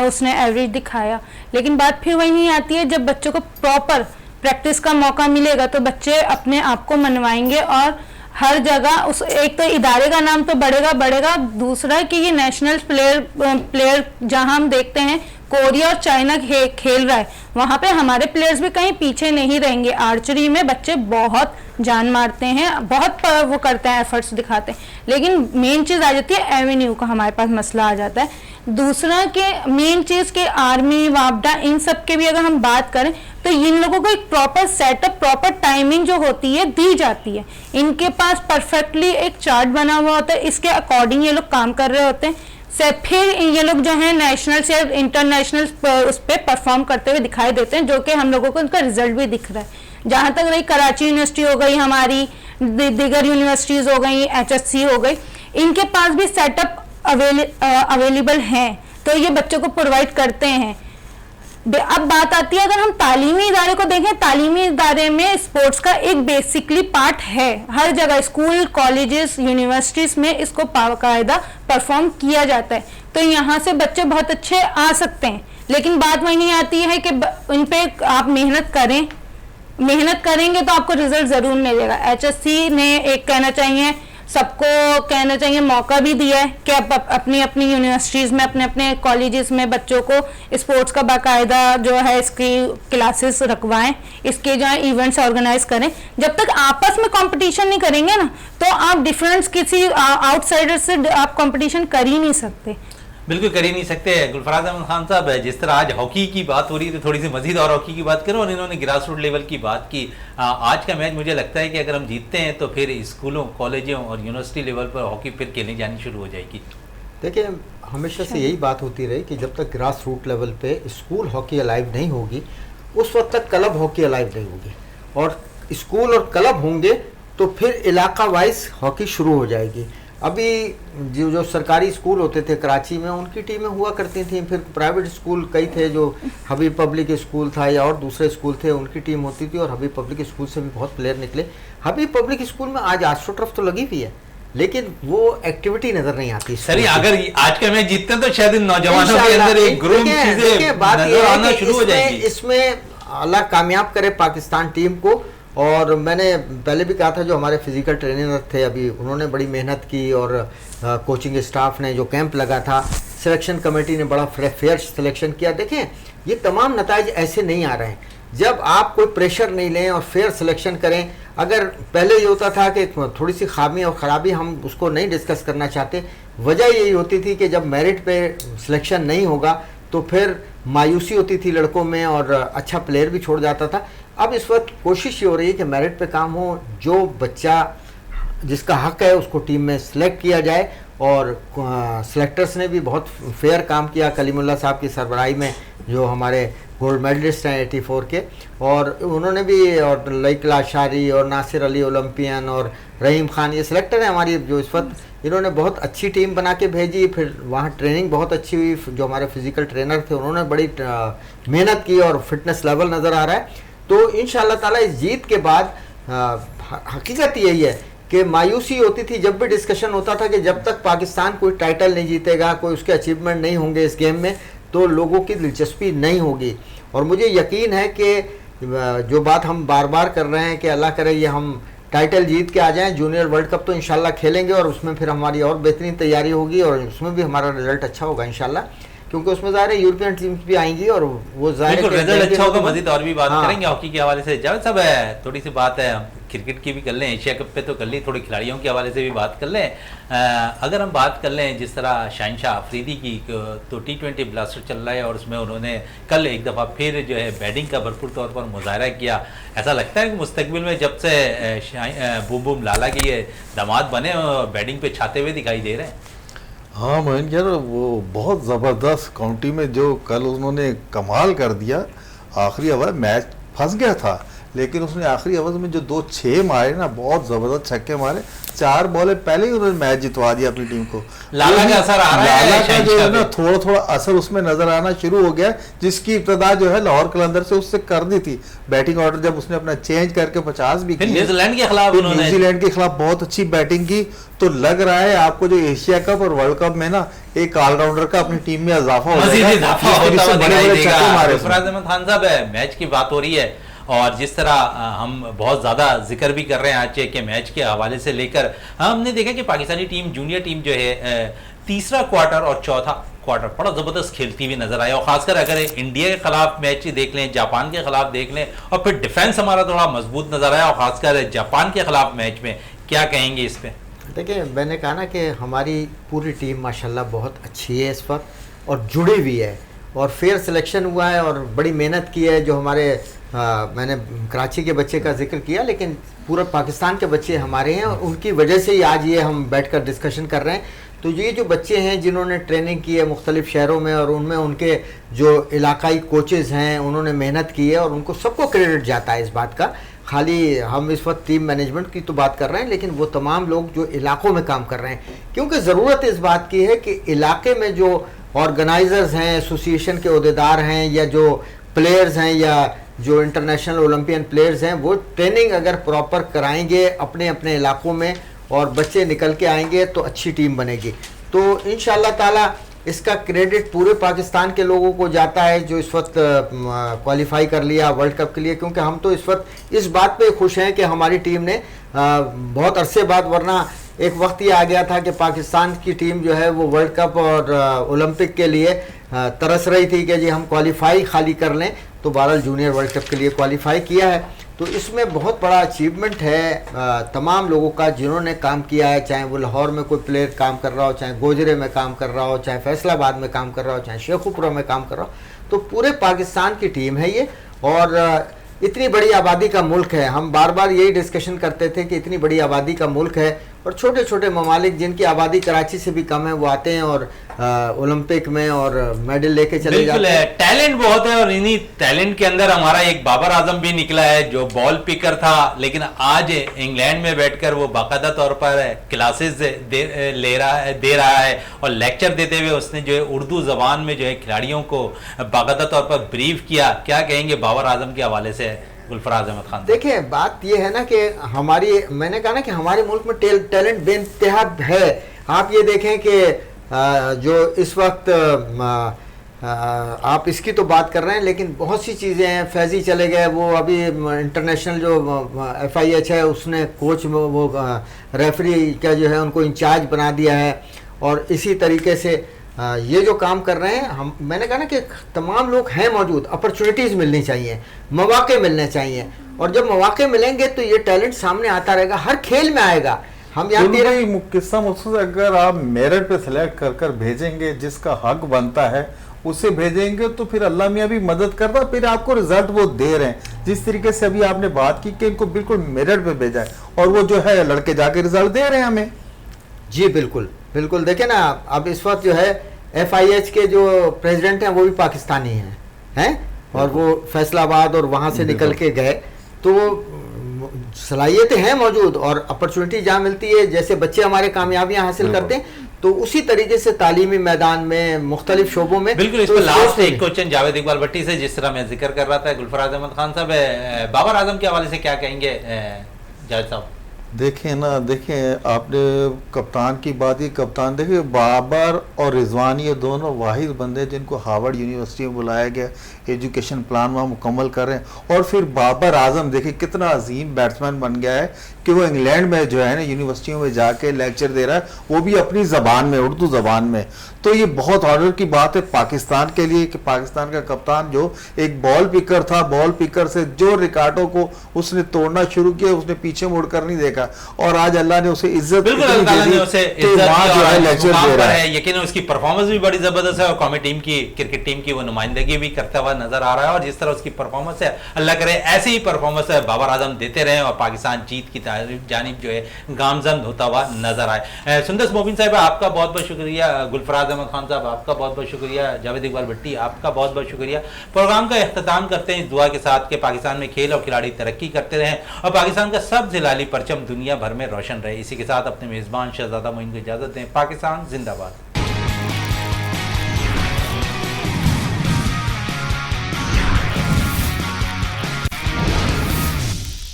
उसने एवरेज दिखाया। लेकिन बात फिर वही आती है, जब बच्चों को प्रॉपर प्रैक्टिस का मौका मिलेगा तो बच्चे अपने आप को मनवाएंगे और हर जगह उस एक तो इदारे का नाम तो बढ़ेगा, दूसरा कि ये नेशनल प्लेयर जहां हम देखते हैं कोरिया और चाइना खेल रहा है, वहां पे हमारे प्लेयर्स भी कहीं पीछे नहीं रहेंगे। आर्चरी में बच्चे बहुत जान मारते हैं, बहुत वो करते हैं, एफर्ट्स दिखाते हैं। लेकिन मेन चीज़ आ जाती है एवेन्यू का, हमारे पास मसला आ जाता है। दूसरा के मेन चीज़ के आर्मी, वापडा, इन सब के भी अगर हम बात करें तो इन लोगों को एक प्रॉपर सेटअप, प्रॉपर टाइमिंग जो होती है दी जाती है। इनके पास परफेक्टली एक चार्ट बना हुआ होता है, इसके अकॉर्डिंग ये लोग काम कर रहे होते हैं। फिर ये लोग जो है नेशनल से इंटरनेशनल उस पर परफॉर्म करते हुए दिखाई देते हैं, जो कि हम लोगों को उनका रिजल्ट भी दिख रहा है। जहाँ तक रही कराची यूनिवर्सिटी हो गई, हमारी दीगर यूनिवर्सिटीज़ हो गई, HSC हो गई, इनके पास भी सेटअप अवेलेबल हैं, तो ये बच्चों को प्रोवाइड करते हैं। अब बात आती है, अगर हम तालीमी इदारे को देखें, तालीमी इदारे में स्पोर्ट्स का एक बेसिकली पार्ट है, हर जगह स्कूल, कॉलेजेस, यूनिवर्सिटीज में इसको बाकायदा परफॉर्म किया जाता है, तो यहाँ से बच्चे बहुत अच्छे आ सकते हैं। लेकिन बात वही नहीं आती है कि इन पे आप मेहनत करें, मेहनत करेंगे तो आपको रिजल्ट जरूर मिलेगा। HSC ने एक कहना चाहिए, सबको कहना चाहिए, मौका भी दिया है कि आप अपनी अपनी यूनिवर्सिटीज़ में, अपने अपने कॉलेजेस में बच्चों को स्पोर्ट्स का बाकायदा जो है इसकी क्लासेस रखवाएं, इसके जो है इवेंट्स ऑर्गेनाइज करें। जब तक आपस में कंपटीशन नहीं करेंगे ना, तो आप डिफरेंस किसी आउटसाइडर से आप कंपटीशन कर ही नहीं सकते।
बिल्कुल कर ही नहीं सकते। गुलफराज अहमद खान साहब, जिस तरह आज हॉकी की बात हो रही है तो थोड़ी सी मजीद और हॉकी की बात करो, और इन्होंने ग्रास रूट लेवल की बात की। आज का मैच मुझे लगता है कि अगर हम जीतते हैं तो फिर स्कूलों, कॉलेजों और यूनिवर्सिटी लेवल पर हॉकी फिर खेलने जानी शुरू हो जाएगी।
देखिए, हमेशा से यही बात होती रही कि जब तक ग्रास रूट लेवल पे स्कूल हॉकी अलाइव नहीं होगी, उस वक्त तक क्लब हॉकी अलाइव नहीं होगी, और स्कूल और क्लब होंगे तो फिर इलाका वाइज हॉकी शुरू हो जाएगी। अभी जो सरकारी स्कूल होते थे कराची में, उनकी टीमें हुआ करती थी, फिर प्राइवेट स्कूल कई थे, जो हबीब पब्लिक स्कूल था या और दूसरे स्कूल थे, उनकी टीम होती थी, और हबीब पब्लिक स्कूल से भी बहुत प्लेयर निकले। हबीब पब्लिक स्कूल में आज एस्ट्रोटर्फ तो लगी हुई है, लेकिन वो एक्टिविटी नजर नहीं आती।
सर, अगर आज का मैच जीतते हैं तो शायद नौजवानों के अंदर एक ग्रूम चीजें नजर आना शुरू हो जाएगी।
इसमें अल्लाह कामयाब करे पाकिस्तान टीम को। और मैंने पहले भी कहा था, जो हमारे फिजिकल ट्रेनर थे अभी, उन्होंने बड़ी मेहनत की, और कोचिंग स्टाफ ने जो कैंप लगा था, सिलेक्शन कमेटी ने बड़ा फेयर सिलेक्शन किया। देखें, ये तमाम नताइज ऐसे नहीं आ रहे हैं जब आप कोई प्रेशर नहीं लें और फेयर सिलेक्शन करें। अगर पहले ये होता था कि थोड़ी सी खामी और ख़राबी हम उसको नहीं डिस्कस करना चाहते, वजह यही होती थी कि जब मेरिट पे सिलेक्शन नहीं होगा तो फिर मायूसी होती थी लड़कों में, और अच्छा प्लेयर भी छोड़ जाता था। अब इस वक्त कोशिश ये हो रही है कि मेरिट पे काम हो, जो बच्चा जिसका हक है उसको टीम में सिलेक्ट किया जाए, और सिलेक्टर्स ने भी बहुत फेयर काम किया कलीमुल्लाह साहब की सरबराही में, जो हमारे गोल्ड मेडलिस्ट हैं 84 के, और उन्होंने भी, और लईकला शारी और नासिर अली ओलंपियन और रहीम खान, ये सिलेक्टर हैं हमारी जो इस वक्त, इन्होंने बहुत अच्छी टीम बना के भेजी। फिर वहाँ ट्रेनिंग बहुत अच्छी हुई, जो हमारे फिजिकल ट्रेनर थे उन्होंने बड़ी मेहनत की, और फिटनेस लेवल नज़र आ रहा है। तो इंशाअल्लाह ताला इस जीत के बाद हकीकत यही है कि मायूसी होती थी जब भी डिस्कशन होता था कि जब तक पाकिस्तान कोई टाइटल नहीं जीतेगा, कोई उसके अचीवमेंट नहीं होंगे इस गेम में, तो लोगों की दिलचस्पी नहीं होगी। और मुझे यकीन है कि जो बात हम बार बार कर रहे हैं कि अल्लाह करे ये हम टाइटल जीत के आ जाएं, जूनियर वर्ल्ड कप तो इंशाल्लाह खेलेंगे, और उसमें फिर हमारी और बेहतरीन तैयारी होगी, और उसमें भी हमारा रिजल्ट अच्छा होगा इंशाल्लाह, क्योंकि उसमें ज़ाहिर है यूरोपियन टीम्स भी आएंगी, और वो ज़ाहिर
रिजल्ट अच्छा होगा। मजीद और भी बात करेंगे हॉकी के हवाले से। जावेद साहब, है थोड़ी सी बात है, हम क्रिकेट की भी कर लें, एशिया कप पे तो कर ली, थोड़ी खिलाड़ियों के हवाले से भी बात कर लें। अगर हम बात कर लें जिस तरह शाहिनशाह अफरीदी की, तो T20 ब्लास्टर चल रहा है, और उसमें उन्होंने कल एक दफ़ा फिर जो है बैटिंग का भरपूर तौर पर मुजाहरा किया। ऐसा लगता है कि मुस्तकबिल में जब से बूम बूम लाला के ये दामाद बने, बैटिंग पे छाते हुए दिखाई दे रहे हैं।
हाँ मोहन यार, वो बहुत ज़बरदस्त काउंटी में जो कल उन्होंने कमाल कर दिया। आखिरी ओवर मैच फंस गया था, लेकिन उसने आखिरी ओवर में जो 2-6 मारे ना, बहुत ज़बरदस्त छक्के मारे। 4 बॉलें पहले ही उन्होंने मैच जितवा दिया अपनी टीम को।
लाला का असर आ रहा है,
लाला का जो है ना थोड़ा थोड़ा असर उसमें नजर आना शुरू हो गया, जिसकी इब्तदा जो है लाहौर कलंदर से उससे कर दी थी। बैटिंग ऑर्डर जब उसने अपना चेंज करके 50 भी किया,
न्यूजीलैंड के खिलाफ उन्होंने
न्यूजीलैंड के खिलाफ बहुत अच्छी बैटिंग की। तो लग रहा है आपको जो एशिया कप और वर्ल्ड कप में ना एक ऑलराउंडर का अपनी टीम में इजाफा हो जाएगा।
गुलफराज अहमद खान साहब, मैच की बात हो रही है, और जिस तरह हम बहुत ज़्यादा जिक्र भी कर रहे हैं आज के मैच के हवाले से लेकर, हमने देखा कि पाकिस्तानी टीम, जूनियर टीम जो है, तीसरा क्वार्टर और चौथा क्वार्टर बड़ा ज़बरदस्त खेलती हुई नजर आया। और खासकर अगर इंडिया के खिलाफ मैच देख लें, जापान के खिलाफ देख लें, और फिर डिफेंस हमारा थोड़ा मजबूत नजर आया, और खासकर जापान के खिलाफ मैच में क्या कहेंगे इस पर?
देखिए, मैंने कहा ना कि हमारी पूरी टीम माशाल्लाह बहुत अच्छी है इस वक्त, और जुड़ी हुई है, और फेयर सिलेक्शन हुआ है, और बड़ी मेहनत की है। जो हमारे मैंने कराची के बच्चे का जिक्र किया, लेकिन पूरे पाकिस्तान के बच्चे हमारे हैं, और उनकी वजह से ही आज ये हम बैठकर डिस्कशन कर रहे हैं। तो ये जो बच्चे हैं जिन्होंने ट्रेनिंग की है मुख्तलिफ शहरों में, और उनमें उनके जो इलाकाई कोचेज़ हैं उन्होंने मेहनत की है, और उनको सबको क्रेडिट जाता है इस बात का। खाली हम इस वक्त टीम मैनेजमेंट की तो बात कर रहे हैं, लेकिन वो तमाम लोग जो इलाकों में काम कर रहे हैं, क्योंकि ज़रूरत इस बात की है कि इलाके में जो ऑर्गेनाइजर्स हैं, एसोसिएशन के अहदेदार हैं, या जो प्लेयर्स हैं, या जो इंटरनेशनल ओलंपियन प्लेयर्स हैं, वो ट्रेनिंग अगर प्रॉपर कराएंगे अपने अपने इलाकों में और बच्चे निकल के आएंगे तो अच्छी टीम बनेगी। तो इंशाल्लाह ताला इसका क्रेडिट पूरे पाकिस्तान के लोगों को जाता है जो इस वक्त क्वालिफाई कर लिया वर्ल्ड कप के लिए, क्योंकि हम तो इस वक्त इस बात पे खुश हैं कि हमारी टीम ने बहुत अरसे बाद, वरना एक वक्त ये आ गया था कि पाकिस्तान की टीम जो है वो वर्ल्ड कप और ओलंपिक के लिए तरस रही थी कि जी हम क्वालिफाई खाली कर लें, तो बहरहाल जूनियर वर्ल्ड कप के लिए क्वालिफाई किया है। तो इसमें बहुत बड़ा अचीवमेंट है तमाम लोगों का जिन्होंने काम किया है, चाहे वो लाहौर में कोई प्लेयर काम कर रहा हो, चाहे गोजरे में काम कर रहा हो, चाहे फैसलाबाद में काम कर रहा हो, चाहे शेखुपुरा में काम कर रहा हो। तो पूरे पाकिस्तान की टीम है ये, और इतनी बड़ी आबादी का मुल्क है। हम बार बार यही डिस्कशन करते थे कि इतनी बड़ी आबादी का मुल्क है और छोटे छोटे ममालिक जिनकी आबादी कराची से भी कम है वो आते हैं और ओलंपिक में और मेडल लेके चले जाते हैं।
टैलेंट बहुत है और इन्हीं टैलेंट के अंदर हमारा एक बाबर आजम भी निकला है जो बॉल पिकर था, लेकिन आज इंग्लैंड में बैठकर वो बाकायदा तौर पर क्लासेस दे रहा है और लेक्चर देते हुए उसने जो है उर्दू जबान में जो है खिलाड़ियों को बाकायदा तौर पर ब्रीफ किया। क्या कहेंगे बाबर आजम के हवाले से गुलफराज अहमद खान?
देखिए बात यह है ना कि मैंने कहा ना कि हमारे मुल्क में टैलेंट बेइंतहा है। आप ये देखें कि जो इस वक्त आप इसकी तो बात कर रहे हैं, लेकिन बहुत सी चीज़ें हैं। फैजी चले गए, वो अभी इंटरनेशनल जो FIH है उसने कोच वो रेफरी का जो है उनको इंचार्ज बना दिया है। और इसी तरीके से ये जो काम कर रहे हैं मैंने कहा ना कि तमाम लोग हैं मौजूद, अपॉर्चुनिटीज़ मिलनी चाहिए, मौके मिलने चाहिए, और जब मौके मिलेंगे तो ये टैलेंट सामने आता रहेगा, हर खेल में आएगा। हम यहाँ
किस्सा मखसूस अगर आप मेरिट पे सिलेक्ट कर भेजेंगे, जिसका हक बनता है उसे भेजेंगे, तो फिर अल्लाह मियाँ भी मदद करता, फिर आपको रिजल्ट वो दे रहे हैं। जिस तरीके से अभी आपने बात की कि इनको बिल्कुल मेरिट पे भेजा है और वो जो है लड़के जाके रिजल्ट दे रहे हैं हमें।
जी बिल्कुल बिल्कुल। देखे ना, अब इस वक्त जो है FIH के जो प्रेसिडेंट हैं वो भी पाकिस्तानी हैं और वो फैसलाबाद और वहाँ से निकल के गए। तो सलाहियतें हैं मौजूद और अपॉर्चुनिटी जहाँ मिलती है, जैसे बच्चे हमारे कामयाबियाँ हासिल करते हैं, तो उसी तरीके से तालीमी मैदान में मुख्तलिफ शोबों में।
बिल्कुल। इस पर लास्ट एक क्वेश्चन जावेद इकबाल भट्टी से, जिस तरह मैं जिक्र कर रहा था गुलफराज अहमद खान साहब, बाबर आजम के हवाले से क्या कहेंगे जावेद साहब?
देखें आपने कप्तान की बात की। कप्तान देखिए बाबर और रिजवान ये दोनों वाहिद बंदे जिनको हार्वर्ड यूनिवर्सिटी में बुलाया गया, एजुकेशन प्लान वहाँ मुकम्मल कर रहे हैं। और फिर बाबर आजम देखिए कितना अजीम बैट्समैन बन गया है कि वो इंग्लैंड में जो है ना यूनिवर्सिटियों में जाके लेक्चर दे रहा है, वो भी अपनी ज़बान में, उर्दू ज़बान में। तो ये बहुत ऑर्डर की बात है पाकिस्तान के लिए कि पाकिस्तान का कप्तान जो एक बॉल पिकर था, बॉल पिकर से जो रिकॉर्डों को उसने तोड़ना शुरू किया, उसने पीछे मुड़कर नहीं देखा और आज अल्लाह ने उसे इज्जत
यकीन उसकी परफॉर्मेंस भी बड़ी जबरदस्त है और कौमी टीम की, क्रिकेट टीम की वो नुमाइंदगी भी करता हुआ नजर आ रहा है। और जिस तरह उसकी परफॉर्मेंस है, अल्लाह करे ऐसी ही परफॉर्मेंस है बाबर आजम देते रहे और पाकिस्तान जीत की जानिब जो है गामजन होता हुआ नजर आए। सुंदर मोबिन साहब आपका बहुत बहुत शुक्रिया, गुलफराज अहमद खान साहब आपका बहुत बहुत शुक्रिया, जावेद इकबाल भट्टी आपका बहुत बहुत शुक्रिया। प्रोग्राम का इख्तिताम करते हैं इस दुआ के साथ कि पाकिस्तान में खेल और खिलाड़ी तरक्की करते रहें और पाकिस्तान का सब हिलाली परचम दुनिया भर में रोशन रहे। इसी के साथ अपने मेज़बान शहजादा मोइन को इजाज़त दें। पाकिस्तान जिंदाबाद।